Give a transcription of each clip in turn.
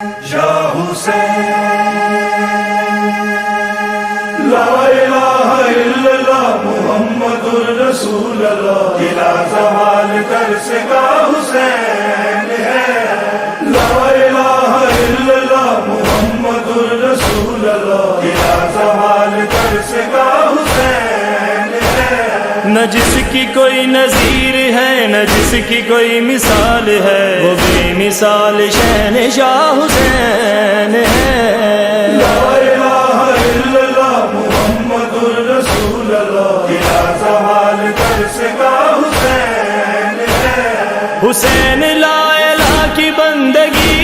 یا حسین لا الہ الا اللہ محمد الرسول اللہ الہ زوال ترس کا حسین ہے لا الہ الا اللہ محمد الرسول اللہ الہ زوال ترس کا حسین ہے نہ جس کی کوئی نظیر ہے نہ جس کی کوئی مثال ہے وہ بے مثال شہنشاہ حسین ہے لا الہ الا اللہ محمد الرسول اللہ الہ زوال ترس کا حسین ہے حسین لا الہ کی بندگی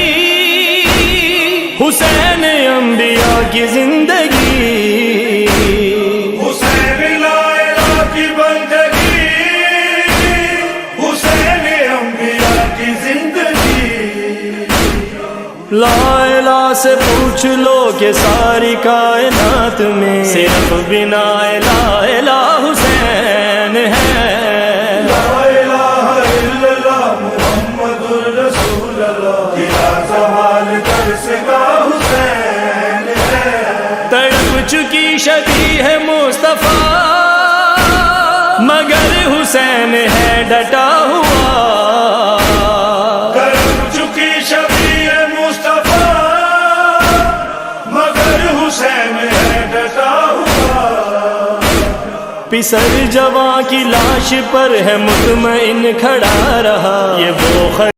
حسین انبیاء کی زندگی حسین لا الہ کی بندگی حسین انبیاء کی زندگی لا الہ سے پوچھ لو کہ ساری کائنات میں صرف بنا لا الہ حسین ہے لا الہ الا اللہ محمد الرسول اللہ الہ زوال ترس کا حسین ہے تڑپ چکی شبیہ ہے مصطفیٰ مگر حسین ہے ڈٹا ہوا تڑپ چکی شبیہ مصطفیٰ مگر حسین ہے ڈٹا ہوا پسر جواں کی لاش پر ہے مطمئن کھڑا رہا یہ وہ